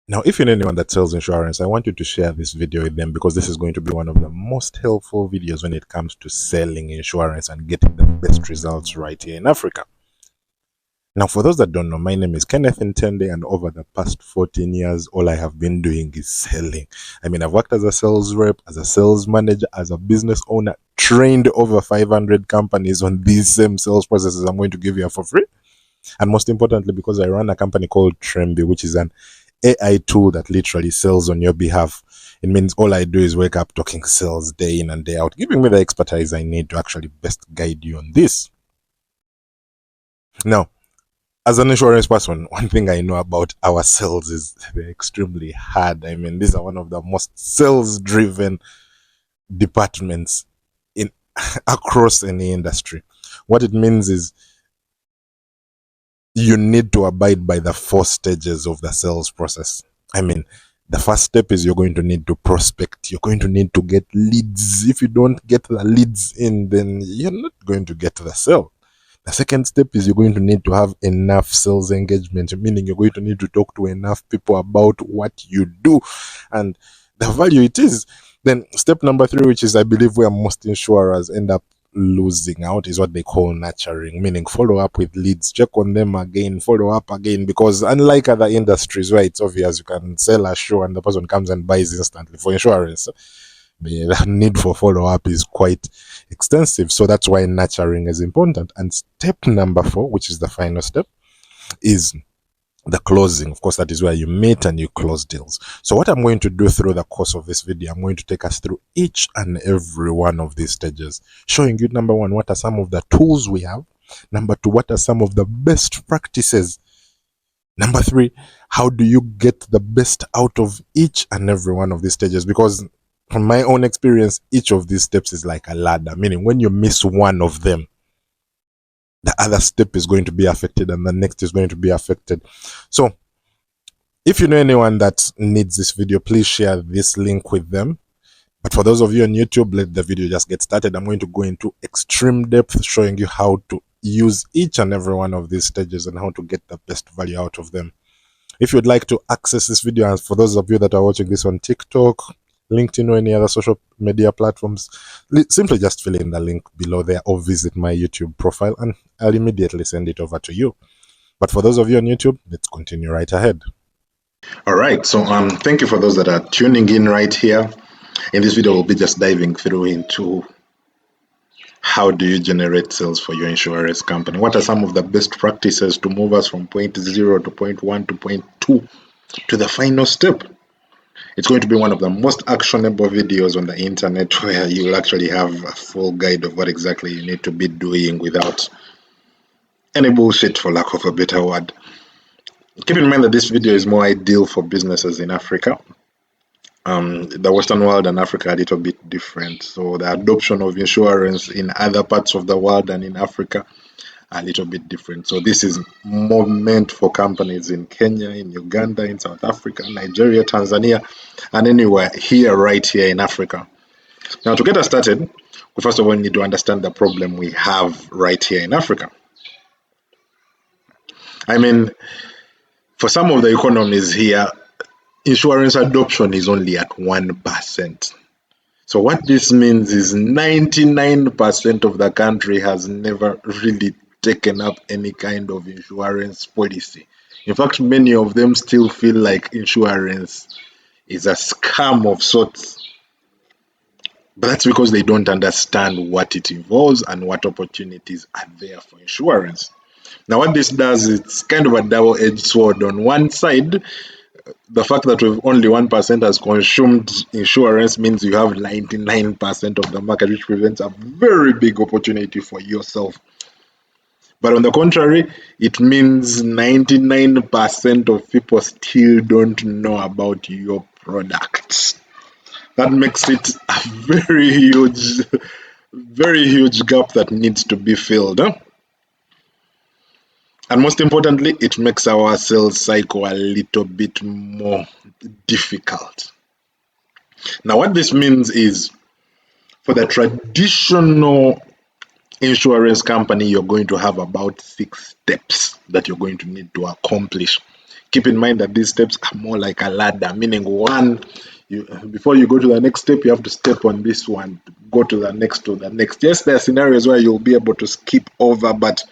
Now, if you know anyone that sells insurance, I want you to share this video with them because this is going to be one of the most helpful videos when it comes to selling insurance and getting the best results right here in Africa. Now, for those that don't know, my name is Kenneth Ntende, and over the past 14 years, all I have been doing is selling. I mean, I've worked as a sales rep, as a sales manager, as a business owner, trained over 500 companies on these same sales processes I'm going to give you for free. And most importantly, because I run a company called Tremby, which is an AI tool that literally sells on your behalf. It means all I do is wake up talking sales day in and day out, giving me the expertise I need to actually best guide you on this. Now, as an insurance person, one thing I know about our sales is they're extremely hard. I mean, these are one of the most sales driven departments in across any industry. What it means is you need to abide by the 4 stages of the sales process. I mean, the first step is you're going to need to prospect. You're going to need to get leads. If you don't get the leads in, then you're not going to get the sale. The second step is you're going to need to have enough sales engagement, meaning you're going to need to talk to enough people about what you do and the value it is. Then step number 3, which is I believe where most insurers end up losing out, is what they call nurturing, meaning follow up with leads, check on them again, follow up again, because unlike other industries where it's obvious you can sell a show and the person comes and buys instantly, for insurance the need for follow-up is quite extensive. So that's why nurturing is important. And step number 4, which is the final step, is the closing. Of course, that is where you meet and you close deals. So what I'm going to do through the course of this video, I'm going to take us through each and every one of these stages, showing you, number 1, what are some of the tools we have. Number 2, what are some of the best practices. Number 3, how do you get the best out of each and every one of these stages? Because from my own experience, each of these steps is like a ladder, meaning when you miss one of them, the other step is going to be affected and the next is going to be affected. So if you know anyone that needs this video, please share this link with them. But for those of you on YouTube, let the video just get started. I'm going to go into extreme depth, showing you how to use each and every one of these stages and how to get the best value out of them. If you'd like to access this video, and for those of you that are watching this on TikTok, LinkedIn, or any other social media platforms, simply just fill in the link below there or visit my YouTube profile and I'll immediately send it over to you. But for those of you on YouTube, let's continue right ahead. All right, so thank you for those that are tuning in right here. In this video, we'll be just diving through into how do you generate sales for your insurance company? What are some of the best practices to move us from point 0 to point 1 to point 2 to the final step? It's going to be one of the most actionable videos on the internet where you will actually have a full guide of what exactly you need to be doing without any bullshit, for lack of a better word. Keep in mind that this video is more ideal for businesses in Africa. The Western world and Africa are a little bit different. So the adoption of insurance in other parts of the world and in Africa are a little bit different. So this is more meant for companies in Kenya, in Uganda, in South Africa, Nigeria, Tanzania, and anywhere here, right here in Africa. Now, to get us started, we first of all need to understand the problem we have right here in Africa. I mean, for some of the economies here, insurance adoption is only at 1%. So what this means is 99% of the country has never really taken up any kind of insurance policy. In fact, many of them still feel like insurance is a scam of sorts. But that's because they don't understand what it involves and what opportunities are there for insurance. Now, what this does, it's kind of a double-edged sword. On one side, the fact that we've only 1% has consumed insurance means you have 99% of the market, which presents a very big opportunity for yourself. But on the contrary, it means 99% of people still don't know about your products. That makes it a very huge gap that needs to be filled. And most importantly, it makes our sales cycle a little bit more difficult. Now, what this means is for the traditional insurance company, you're going to have about 6 steps that you're going to need to accomplish. Keep in mind that these steps are more like a ladder, meaning before you go to the next step, you have to step on this one, go to the next, to the next. Yes, there are scenarios where you'll be able to skip over, but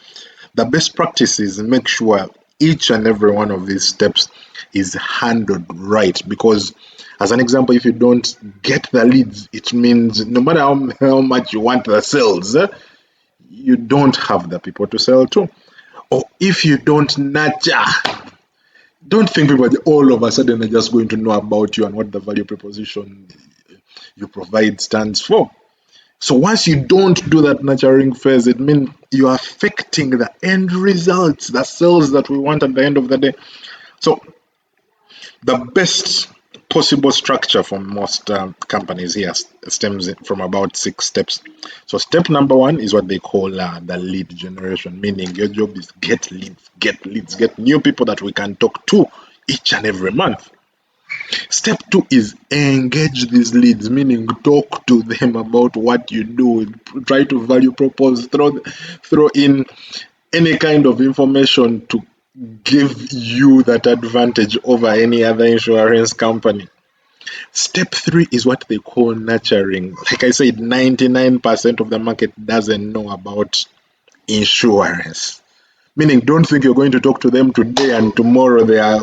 the best practice is make sure each and every one of these steps is handled right. Because, as an example, if you don't get the leads, it means no matter how much you want the sales, you don't have the people to sell to. Or if you don't nurture, don't think people all of a sudden are just going to know about you and what the value proposition you provide stands for. So once you don't do that nurturing phase, it means you are affecting the end results, the sales that we want at the end of the day. So the best possible structure for most companies here stems from about 6 steps. So step number 1 is what they call the lead generation, meaning your job is get leads, get new people that we can talk to each and every month. Step 2 is engage these leads, meaning talk to them about what you do, try to value propose, throw in any kind of information to give you that advantage over any other insurance company. Step 3 is what they call nurturing. Like I said, 99% of the market doesn't know about insurance. Meaning, don't think you're going to talk to them today and tomorrow they are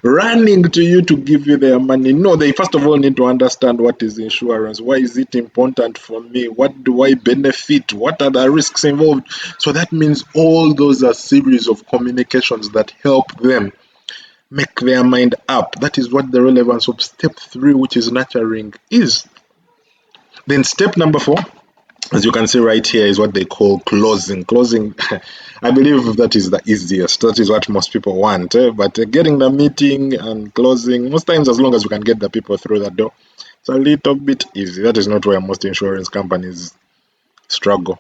running to you to give you their money. No, they first of all need to understand what is insurance, why is it important for me, what do I benefit, what are the risks involved. So that means all those are series of communications that help them make their mind up. That is what the relevance of step 3, which is nurturing, is. Then step number 4, as you can see right here, is what they call closing. Closing, I believe that is the easiest. That is what most people want. But getting the meeting and closing, most times, as long as we can get the people through the door, it's a little bit easy. That is not where most insurance companies struggle.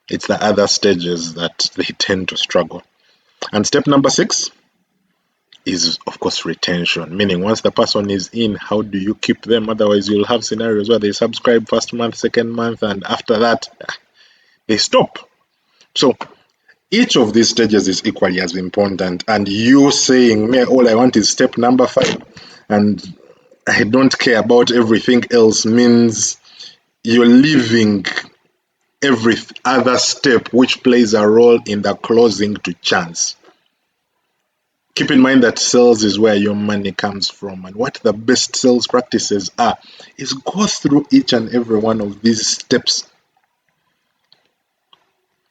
It's the other stages that they tend to struggle. And step number 6 is, of course, retention, meaning once the person is in, how do you keep them? Otherwise, you'll have scenarios where they subscribe first month, second month, and after that, they stop. So each of these stages is equally as important. And you saying, "Me, all I want is step number 5, and I don't care about everything else," means you're leaving every other step which plays a role in the closing to chance. Keep in mind that sales is where your money comes from, and what the best sales practices are is go through each and every one of these steps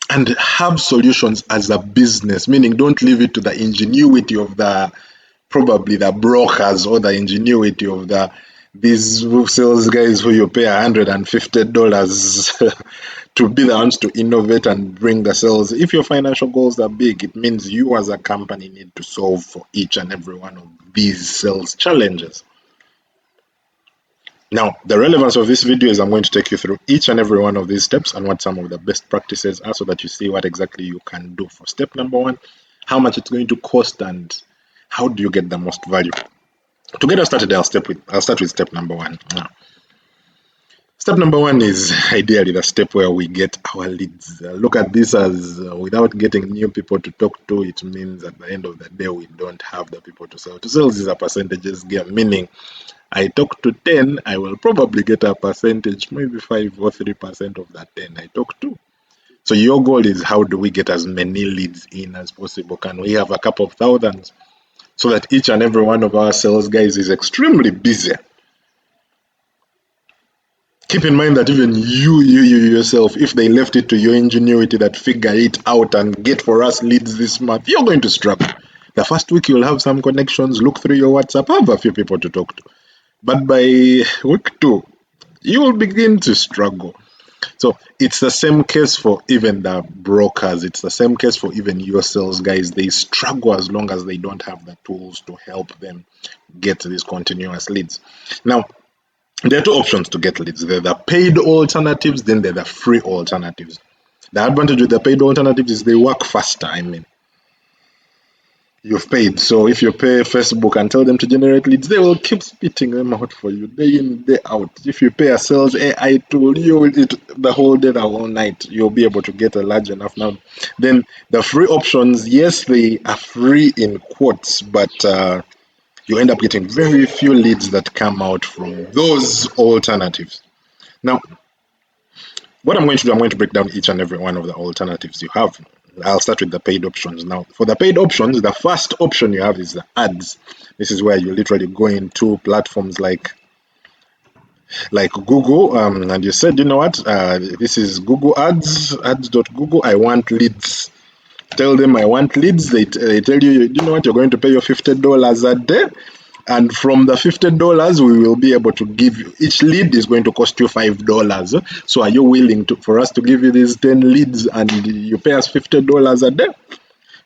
and have solutions as a business, meaning don't leave it to the ingenuity of probably the brokers, or the ingenuity of these sales guys who you pay $150 to be the ones to innovate and bring the sales. If your financial goals are big, it means you as a company need to solve for each and every one of these sales challenges. Now, the relevance of this video is I'm going to take you through each and every one of these steps and what some of the best practices are, so that you see what exactly you can do for step number 1, how much it's going to cost, and how do you get the most value. To get us started, I'll start with step number 1. Now, step number 1 is ideally the step where we get our leads. Look at this as without getting new people to talk to, it means at the end of the day, we don't have the people to sell to. Sales is a percentages game, meaning I talk to 10, I will probably get a percentage, maybe 5 or 3% of that 10 I talk to. So your goal is, how do we get as many leads in as possible? Can we have a couple of thousands, so that each and every one of our sales guys is extremely busy? Keep in mind that even you yourself, if they left it to your ingenuity that figure it out and get for us leads this month, you're going to struggle. The first week you'll have some connections, look through your WhatsApp, have a few people to talk to. But by week 2, you will begin to struggle. So it's the same case for even the brokers. It's the same case for even your sales guys. They struggle as long as they don't have the tools to help them get these continuous leads. Now, there are 2 options to get leads. There are the paid alternatives, then there are the free alternatives. The advantage with the paid alternatives is they work faster. you've paid. So if you pay Facebook and tell them to generate leads, they will keep spitting them out for you day in, day out. If you pay a sales AI tool, you will it the whole day, the whole night. You'll be able to get a large enough number. Then the free options, yes, they are free in quotes, but you end up getting very few leads that come out from those alternatives. Now, what I'm going to do, I'm going to break down each and every one of the alternatives you have. I'll start with the paid options. Now, for the paid options, the first option you have is the ads. This is where you literally go into platforms like Google, and you said, you know what, this is Google Ads, ads.google, I want leads. Tell them I want leads. They tell you, you know what, you're going to pay your $50 a day. And from the $50, we will be able to give you, each lead is going to cost you $5. So are you willing to for us to give you these 10 leads and you pay us $50 a day?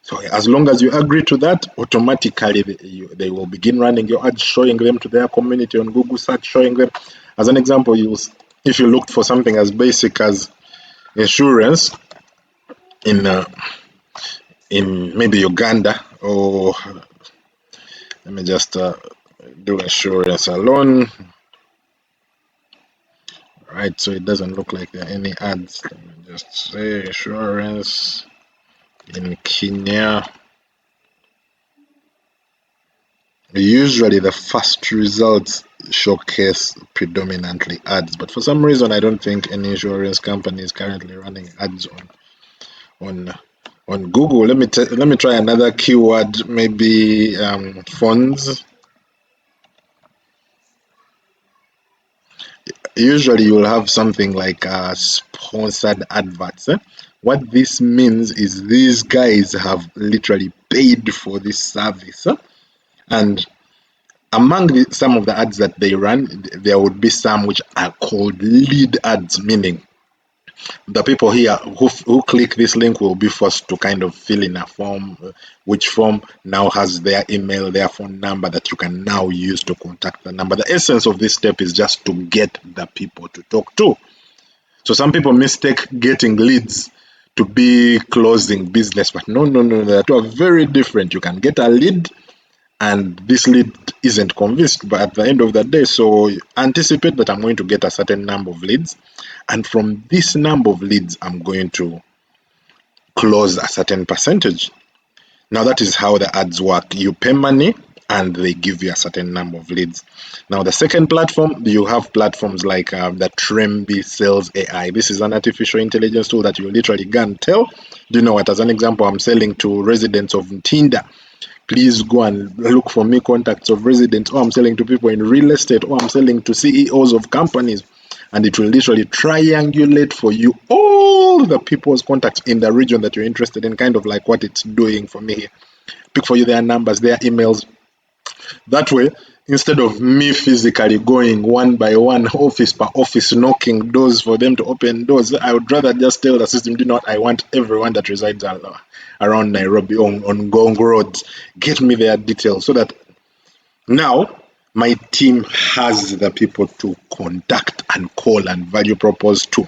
So as long as you agree to that, automatically they will begin running your ads, showing them to their community on Google search, showing them. As an example, if you looked for something as basic as insurance in maybe Uganda, or let me just do insurance alone. Right, so it doesn't look like there are any ads. Let me just say insurance in Kenya. Usually the first results showcase predominantly ads, but for some reason I don't think any insurance company is currently running ads on on Google. Let me try another keyword, maybe funds. Usually you'll have something like sponsored adverts. What this means is these guys have literally paid for this service, and among some of the ads that they run, there would be some which are called lead ads, meaning the people here who click this link will be forced to kind of fill in a form, which form now has their email, their phone number that you can now use to contact the number. The essence of this step is just to get the people to talk to. So some people mistake getting leads to be closing business, but no, the two are very different. You can get a lead and this lead isn't convinced, but at the end of the day, so anticipate that I'm going to get a certain number of leads, and from this number of leads I'm going to close a certain percentage. Now that is how the ads work. You pay money and they give you a certain number of leads. Now the second platform, you have platforms like the Tremby Sales AI. This is an artificial intelligence tool that you literally can tell, do you know what, as an example, I'm selling to residents of Ntinda, please go and look for me contacts of residents, or I'm selling to people in real estate, or I'm selling to CEOs of companies, and it will literally triangulate for you all the people's contacts in the region that you're interested in, kind of like what it's doing for me here. Pick for you their numbers, their emails. That way, instead of me physically going one by one, office per office, knocking doors for them to open doors, I would rather just tell the system, do not, I want everyone that resides around Nairobi on Gong Road, get me their details, so that now my team has the people to contact and call and value propose to.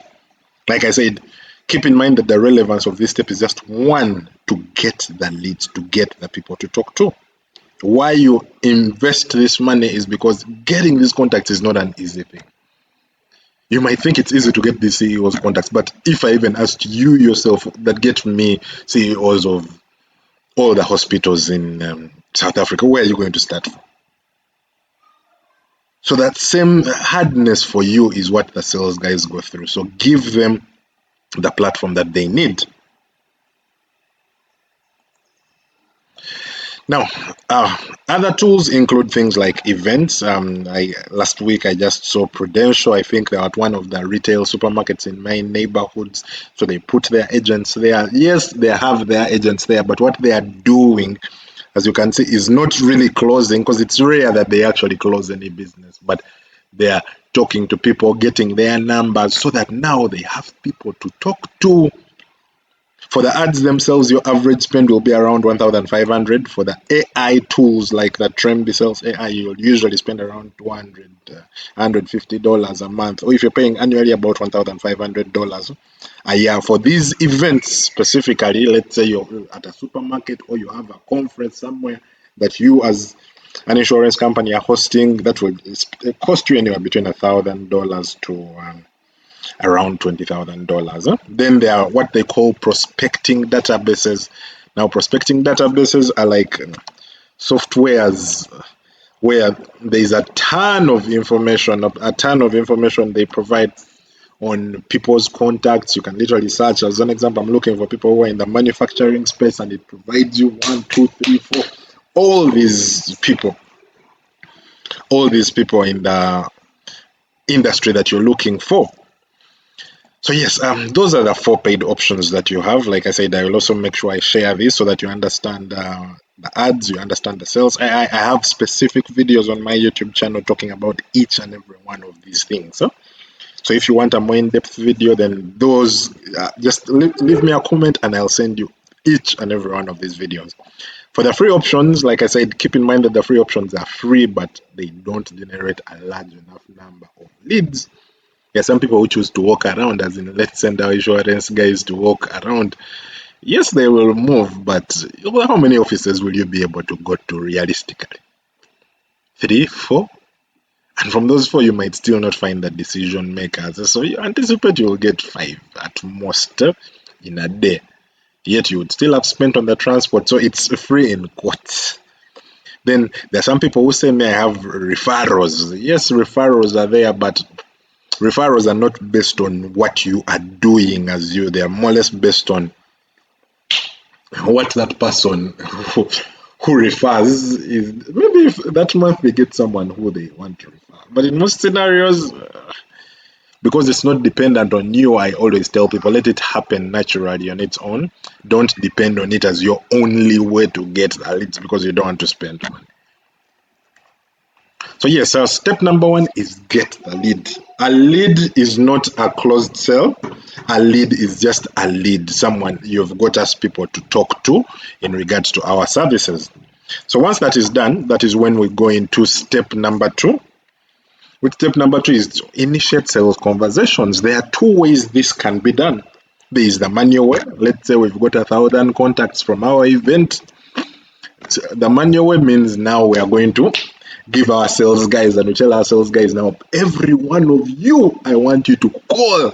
Like I said, keep in mind that the relevance of this step is just one, to get the leads, to get the people to talk to. Why you invest this money is because getting these contacts is not an easy thing. You might think it's easy to get these CEOs contacts, but if I even asked you yourself that get me CEOs of all the hospitals in South Africa, where are you going to start from? So that same hardness for you is what the sales guys go through. So give them the platform that they need. Now, other tools include things like events. Last week I just saw Prudential. I think they're at one of the retail supermarkets in my neighborhoods. So they put their agents there. Yes, they have their agents there, but what they are doing, as you can see, is not really closing, because it's rare that they actually close any business. But they are talking to people, getting their numbers, so that now they have people to talk to. For the ads themselves, your average spend will be around 1,500. For the AI tools like the Tremby Sales AI, you'll usually spend around $150 a month. Or if you're paying annually, about $1,500 a year. For these events specifically, let's say you're at a supermarket or you have a conference somewhere that you as an insurance company are hosting, that will cost you anywhere between $1,000 to around $20,000. Then there are what they call prospecting databases. Now, prospecting databases are like softwares where there is a ton of information they provide on people's contacts. You can literally search. As an example, I'm looking for people who are in the manufacturing space, and it provides you 1, 2, 3, 4, all these people in the industry that you're looking for. So yes, those are the 4 paid options that you have. Like I said, I will also make sure I share this so that you understand the ads, you understand the sales. I have specific videos on my YouTube channel talking about each and every one of these things. So if you want a more in-depth video, then those just leave me a comment and I'll send you each and every one of these videos. For the free options, like I said, keep in mind that the free options are free, but they don't generate a large enough number of leads. There are some people who choose to walk around, as in, let's send our insurance guys to walk around. Yes, they will move, but how many offices will you be able to go to realistically? 3, 4? And from those 4, you might still not find the decision makers. So you anticipate you will get 5 at most in a day. Yet you would still have spent on the transport, so it's free in quotes. Then there are some people who say, may I have referrals? Yes, referrals are there, but referrals are not based on what you are doing as you. They are more or less based on what that person who refers is. Maybe if that month they get someone who they want to refer. But in most scenarios, because it's not dependent on you, I always tell people, let it happen naturally on its own. Don't depend on it as your only way to get the leads because you don't want to spend money. So yes, step number 1 is get the lead. A lead is not a closed sale. A lead is just a lead, someone you've got us people to talk to in regards to our services. So once that is done, that is when we go into step number 2. With step number 2 is to initiate sales conversations. There are 2 ways this can be done. There is the manual way. Let's say we've got 1,000 contacts from our event. So the manual way means now we are going to give our sales guys, and we tell our sales guys, now every one of you, I want you to call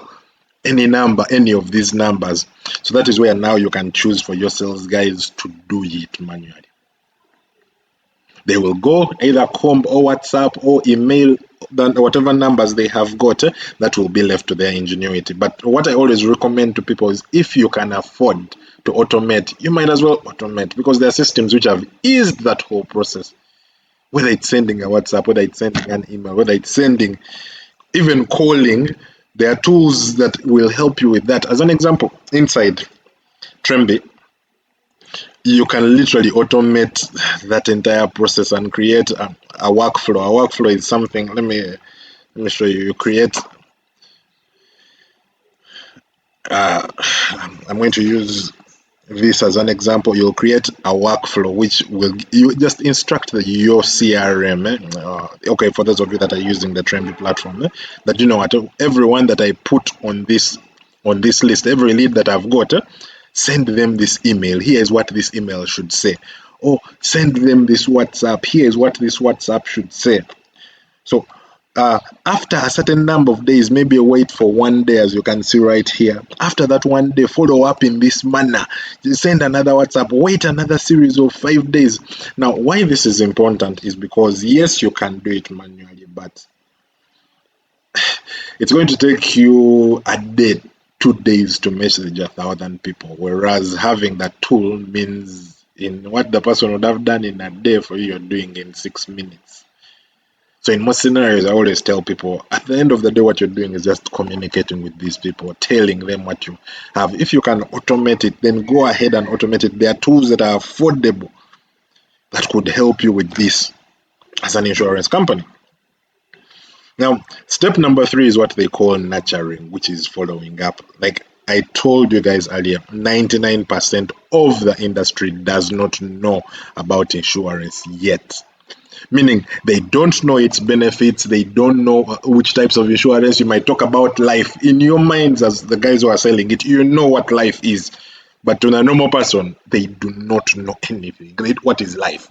any number, any of these numbers. So that is where now you can choose for your sales guys to do it manually. They will go either comb or WhatsApp or email, whatever numbers they have got, that will be left to their ingenuity. But what I always recommend to people is, if you can afford to automate, you might as well automate, because there are systems which have eased that whole process. Whether it's sending a WhatsApp, whether it's sending an email, whether it's sending, even calling, there are tools that will help you with that. As an example, inside Tremby, you can literally automate that entire process and create a workflow. A workflow is something, let me show you. You create, I'm going to use this as an example. You'll create a workflow which will, you just instruct your CRM. Okay, for those of you that are using the Tremby platform, that, you know what, everyone that I put on this list, every lead that I've got, send them this email. Here is what this email should say. Or send them this WhatsApp. Here is what this WhatsApp should say. So after a certain number of days, maybe wait for 1 day, as you can see right here. After that 1 day, follow up in this manner. Send another WhatsApp. Wait another series of 5 days. Now, why this is important is because, yes, you can do it manually, but it's going to take you a day, 2 days to message 1,000 people. Whereas having that tool means, in what the person would have done in a day, for you, you're doing in 6 minutes. So in most scenarios, I always tell people, at the end of the day, what you're doing is just communicating with these people, telling them what you have. If you can automate it, then go ahead and automate it. There are tools that are affordable that could help you with this as an insurance company. Now, step number 3 is what they call nurturing, which is following up. Like, I told you guys earlier, 99% of the industry does not know about insurance yet. Meaning they don't know its benefits, they don't know which types of insurance. You might talk about life. In your minds, as the guys who are selling it, you know what life is. But to a normal person, they do not know anything. What is life?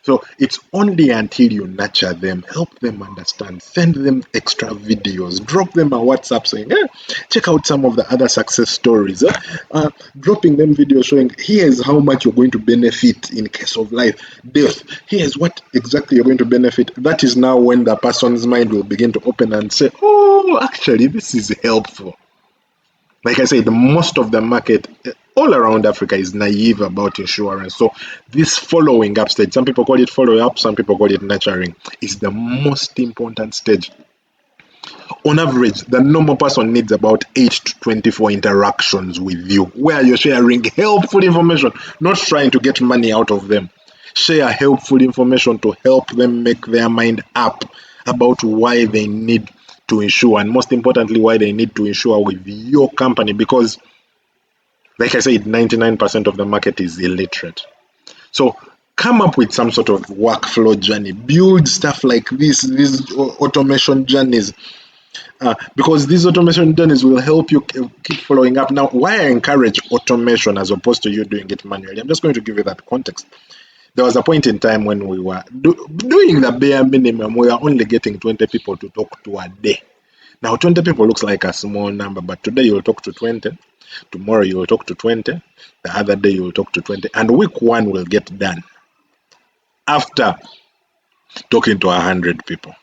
So it's only until you nurture them, help them understand, send them extra videos, drop them a WhatsApp saying, check out some of the other success stories. Dropping them videos showing, here's how much you're going to benefit in case of life, death. Here's what exactly you're going to benefit. That is now when the person's mind will begin to open and say, oh, actually, this is helpful. Like I said, most of the market all around Africa is naive about insurance. So this following up stage, some people call it follow up, some people call it nurturing, is the most important stage. On average, the normal person needs about 8 to 24 interactions with you where you're sharing helpful information, not trying to get money out of them. Share helpful information to help them make their mind up about why they need to insure, and most importantly, why they need to insure with your company, because like I said, 99% of the market is illiterate. So come up with some sort of workflow journey, build stuff like this, these automation journeys, because these automation journeys will help you keep following up. Now, why I encourage automation as opposed to you doing it manually, I'm just going to give you that context. There was a point in time when we were doing the bare minimum. We were only getting 20 people to talk to a day. Now, 20 people looks like a small number, but today you will talk to 20. Tomorrow you will talk to 20. The other day you will talk to 20. And week one will get done after talking to 100 people.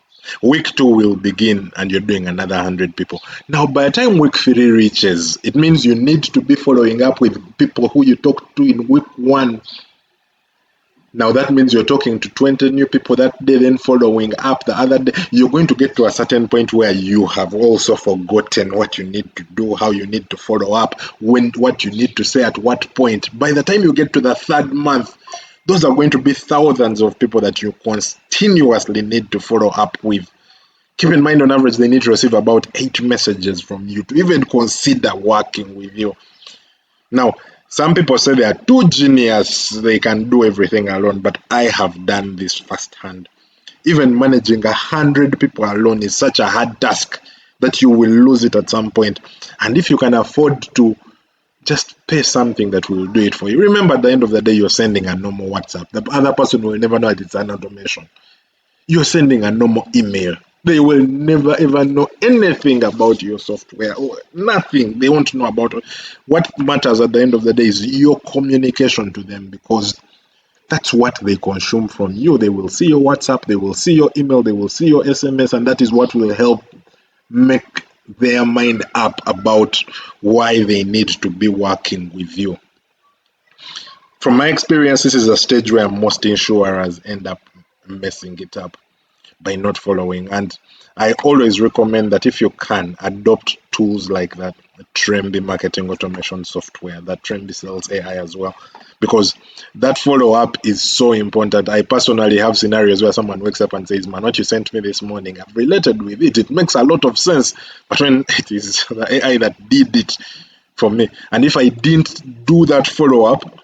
Week two will begin and you're doing another 100 people. Now, by the time week three reaches, it means you need to be following up with people who you talked to in week one. Now that means you're talking to 20 new people that day, then following up the other day. You're going to get to a certain point where you have also forgotten what you need to do, how you need to follow up, what you need to say at what point. By the time you get to the third month, those are going to be thousands of people that you continuously need to follow up with. Keep in mind, on average, they need to receive about 8 messages from you to even consider working with you. Now, some people say they are too genius, they can do everything alone, but I have done this firsthand. Even managing 100 people alone is such a hard task that you will lose it at some point. And if you can afford to just pay something that will do it for you, remember at the end of the day, you're sending a normal WhatsApp. The other person will never know that it's an automation. You're sending a normal email. They will never ever know anything about your software or nothing. They won't know about it. What matters at the end of the day is your communication to them, because that's what they consume from you. They will see your WhatsApp, they will see your email, they will see your SMS, and that is what will help make their mind up about why they need to be working with you. From my experience, this is a stage where most insurers end up messing it up by not following. And I always recommend that if you can, adopt tools like that Tremby marketing automation software, that Tremby Sales AI as well, because that follow up is so important. I personally have scenarios where someone wakes up and says, man, what you sent me this morning, I've related with it. It makes a lot of sense. But when it is the AI that did it for me, and if I didn't do that follow up,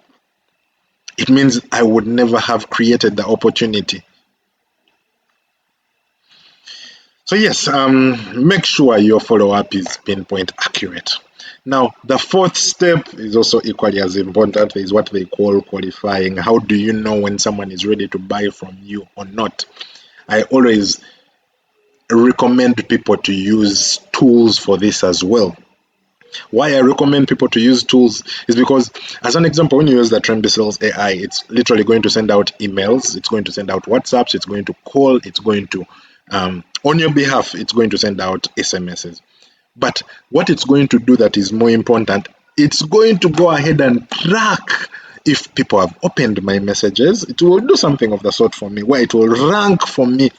it means I would never have created the opportunity. So yes, make sure your follow-up is pinpoint accurate. Now, the fourth step is also equally as important, is what they call qualifying. How do you know when someone is ready to buy from you or not? I always recommend people to use tools for this as well. Why I recommend people to use tools is because, as an example, when you use the Tremby Sales AI, it's literally going to send out emails, it's going to send out WhatsApps, it's going to call, it's going to, on your behalf, it's going to send out SMSs. But what it's going to do that is more important, it's going to go ahead and track if people have opened my messages. It will do something of the sort for me, where it will rank for me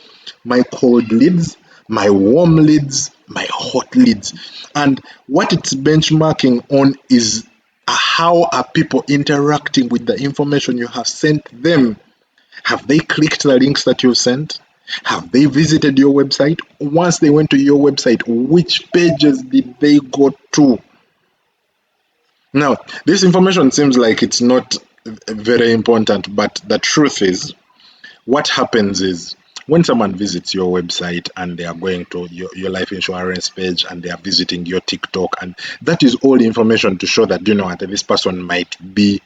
my cold leads, my warm leads, my hot leads. And what it's benchmarking on is how are people interacting with the information you have sent them. Have they clicked the links that you've sent? Have they visited your website? Once they went to your website, which pages did they go to? Now, this information seems like it's not very important, but the truth is, what happens is when someone visits your website and they are going to your life insurance page and they are visiting your TikTok, and that is all information to show that, you know what, this person might be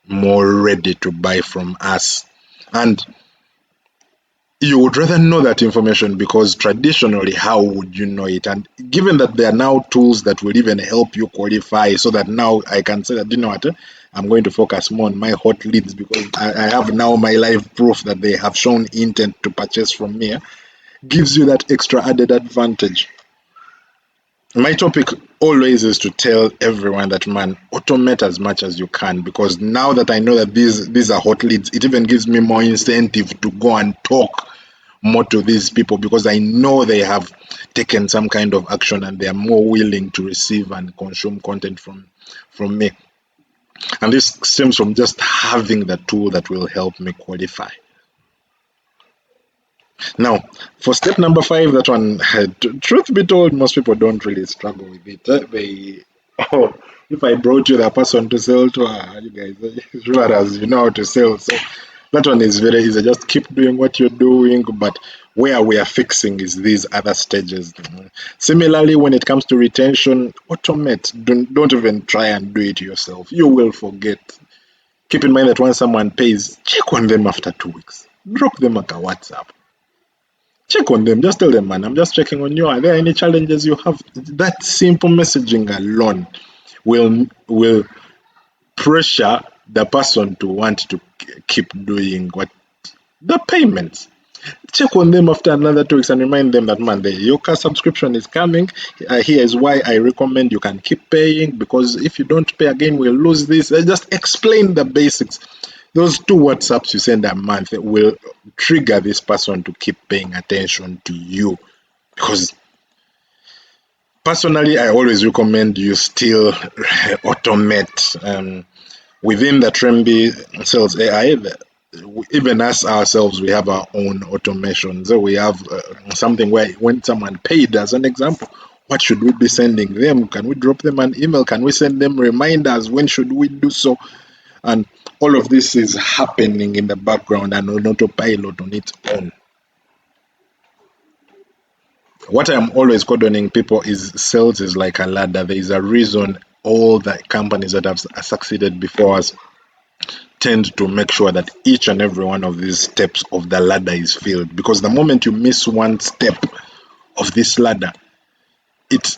more ready to buy from us. And you would rather know that information, because traditionally, how would you know it? And given that there are now tools that will even help you qualify, so that now I can say that, you know what, I'm going to focus more on my hot leads because I have now my live proof that they have shown intent to purchase from me, gives you that extra added advantage. My topic always is to tell everyone that, man, automate as much as you can, because now that I know that these are hot leads, it even gives me more incentive to go and talk more to these people, because I know they have taken some kind of action and they are more willing to receive and consume content from me. And this stems from just having the tool that will help me qualify. Now, for step number 5, that one, truth be told, most people don't really struggle with it. Oh, if I brought you the person to sell to, you guys, sure as you know how to sell. So that one is very easy. Just keep doing what you're doing. But where we are fixing is these other stages. Similarly, when it comes to retention, automate. Don't even try and do it yourself. You will forget. Keep in mind that once someone pays, check on them after 2 weeks. Drop them like a WhatsApp. Check on them. Just tell them, man, I'm just checking on you. Are there any challenges you have? That simple messaging alone will pressure the person to want to keep doing what the payments. Check on them after another 2 weeks and remind them that, man, the Yoka subscription is coming. Here is why I recommend you can keep paying, because if you don't pay again, we'll lose this. Just explain the basics. Those 2 WhatsApps you send a month will trigger this person to keep paying attention to you. Because personally, I always recommend you still automate. Within the Tremby Sales AI, even us ourselves, we have our own automation. So we have something where when someone paid, as an example, what should we be sending them? Can we drop them an email? Can we send them reminders? When should we do so? And all of this is happening in the background and on autopilot on its own. What I'm always cordoning people is sales is like a ladder. There is a reason all the companies that have succeeded before us tend to make sure that each and every one of these steps of the ladder is filled. Because the moment you miss one step of this ladder, it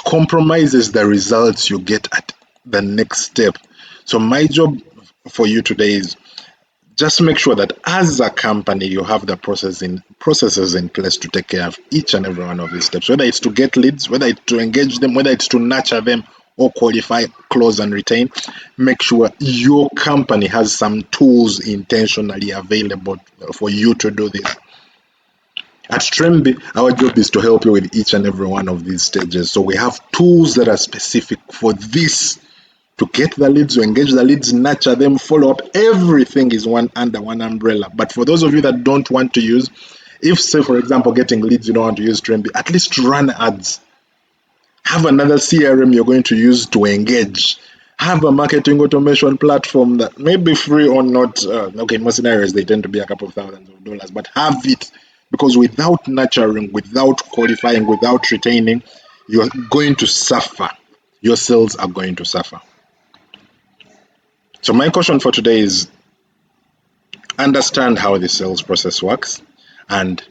compromises the results you get at the next step. So my job for you today is just make sure that as a company you have the processes in place to take care of each and every one of these steps, whether it's to get leads, whether it's to engage them, whether it's to nurture them or qualify, close and retain. Make sure your company has some tools intentionally available for you to do this. At Tremby, our job is to help you with each and every one of these stages. So we have tools that are specific for this, to get the leads, to engage the leads, nurture them, follow up. Everything is under one umbrella. But for those of you that don't want to use, if, say, for example, getting leads, you don't want to use Tremby, at least run ads. Have another CRM you're going to use to engage. Have a marketing automation platform that may be free or not. Okay, in most scenarios, they tend to be a couple of thousands of dollars, but have it, because without nurturing, without qualifying, without retaining, you're going to suffer. Your sales are going to suffer. So my question for today is, understand how the sales process works, and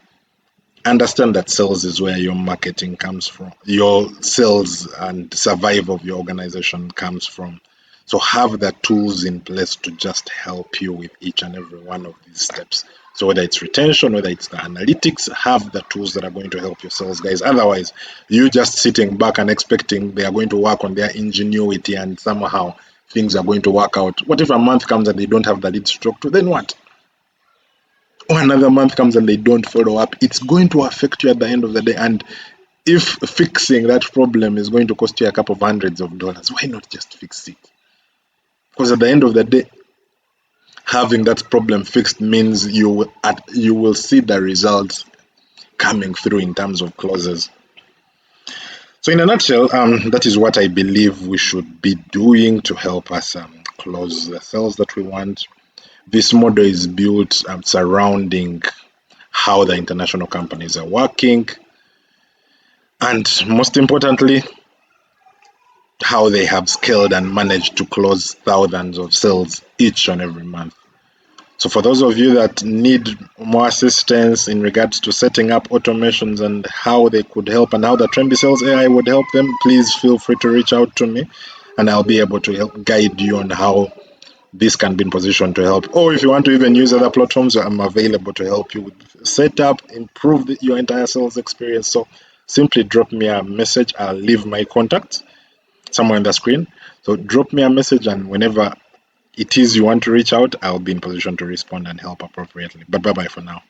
understand that sales is where your marketing comes from. Your sales and survival of your organization comes from. So have the tools in place to just help you with each and every one of these steps. So whether it's retention, whether it's the analytics, have the tools that are going to help your sales guys. Otherwise, you just sitting back and expecting they are going to work on their ingenuity and somehow things are going to work out. What if a month comes and they don't have the leads to talk to? Then what? Or another month comes and they don't follow up. It's going to affect you at the end of the day. And if fixing that problem is going to cost you a couple of hundreds of dollars, why not just fix it? Because at the end of the day, having that problem fixed means you will see the results coming through in terms of closes. So in a nutshell, that is what I believe we should be doing to help us close the sales that we want. This model is built surrounding how the international companies are working, and most importantly, how they have scaled and managed to close thousands of sales each and every month. So for those of you that need more assistance in regards to setting up automations and how they could help and how the Tremby Sales AI would help them, please feel free to reach out to me and I'll be able to help guide you on how this can be in position to help. Or if you want to even use other platforms, I'm available to help you with setup, improve your entire sales experience. So simply drop me a message. I'll leave my contact somewhere on the screen. So drop me a message, and whenever it is you want to reach out, I'll be in position to respond and help appropriately. But bye bye for now.